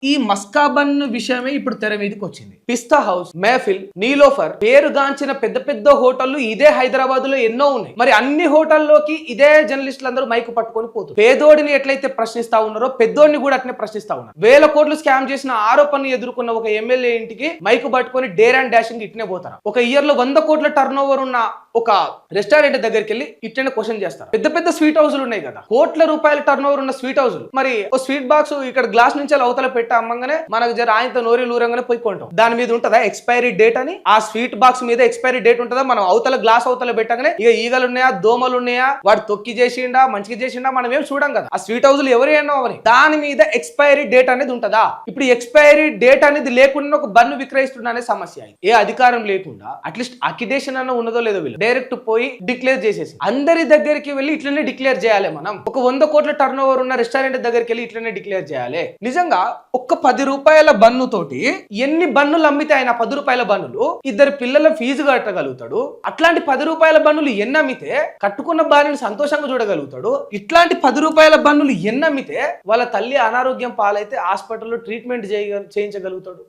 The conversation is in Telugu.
ఈ మస్కా బన్ విషయమే ఇప్పుడు తెర మీదకి వచ్చింది. పిస్తా హౌస్, మెహఫిల్, నీలోఫర్ పేరుగాంచిన పెద్ద పెద్ద హోటళ్లు ఇదే హైదరాబాద్ లో ఎన్నో ఉన్నాయి. మరి అన్ని హోటల్లోకి ఇదే జర్నలిస్టులు అందరూ మైకు పట్టుకొని పోతారు. పేదోడిని ఎట్లయితే ప్రశ్నిస్తా ఉన్నారో పెద్దోడిని కూడా అట్నే ప్రశ్నిస్తా ఉన్నారు. వేల కోట్లు స్కామ్ చేసిన ఆరోపణలు ఎదుర్కొన్న ఒక ఎమ్మెల్యే ఇంటికి మైకు పట్టుకొని డేర్ అండ్ డాషింగ్ ఇట్నే పోతారు. ఒక ఇయర్ లో 100 కోట్ల టర్న్ ఓవర్ ఉన్న ఒక రెస్టారెంట్ దగ్గరికి వెళ్ళి ఇట్లనే క్వశ్చన్ చేస్తారు. పెద్ద పెద్ద స్వీట్ హౌస్లు ఉన్నాయి కదా, కోట్ల రూపాయల టర్న్ ఓవర్ ఉన్న స్వీట్ హౌస్లు. మరి ఓ స్వీట్ బాక్స్ ఇక్కడ గ్లాస్ నుంచి అవతల పెట్టి అమ్మంగానే మనకు జర ఆయనతో నోరి లూరంగానే పోయి కొంటాం. దాని మీద ఉంటుందా ఎక్స్పైరీ డేట్ అని? ఆ స్వీట్ బాక్స్ మీద ఎక్స్పైరీ డేట్ ఉంటుందా? మనం అవతల గ్లాస్ అవతల పెట్టగానే ఇక ఈగలు ఉన్నాయా, దోమలు ఉన్నాయా, వాడు తొక్కి చేసిండా, మంచిగా చేసిండా మనం ఏం చూడం కదా. ఆ స్వీట్ హౌస్లు ఎవరైనా అవని దాని మీద ఎక్స్పైరీ డేట్ అనేది ఉంటుందా? ఇప్పుడు ఎక్స్పైరీ డేట్ అనేది లేకుండా ఒక బన్ను విక్రయిస్తున్నా అనే సమస్య. ఏ అధికారం లేకుండా అట్లీస్ట్ అకిడేషన్ అన్న ఉన్నదో లేదో వీళ్ళు డైరెక్ట్ పోయి డిక్లేర్ చేసేసి అందరి దగ్గరికి వెళ్ళి ఇట్లనే డిక్లేర్ చేయాలి. మనం ఒక 100 కోట్ల టర్న్ ఓవర్ ఉన్న రెస్టారెంట్ దగ్గరికి వెళ్ళి ఇట్లనే డిక్లేర్ చేయాలి. నిజంగా ఒక్క 10 రూపాయల బన్ను తోటి ఎన్ని బన్నులు అమ్మితే ఆయన 10 రూపాయల బన్నులు ఇద్దరు పిల్లల ఫీజు కట్టగలుగుతాడు. అట్లాంటి 10 రూపాయల బన్నులు ఎన్ని అమ్మితే కట్టుకున్న భార్యను సంతోషంగా చూడగలుగుతాడు. ఇట్లాంటి 10 రూపాయల బన్నులు ఎన్ని అమ్మితే వాళ్ళ తల్లి అనారోగ్యం పాలైతే హాస్పిటల్లో ట్రీట్మెంట్ చేయించగలుగుతాడు.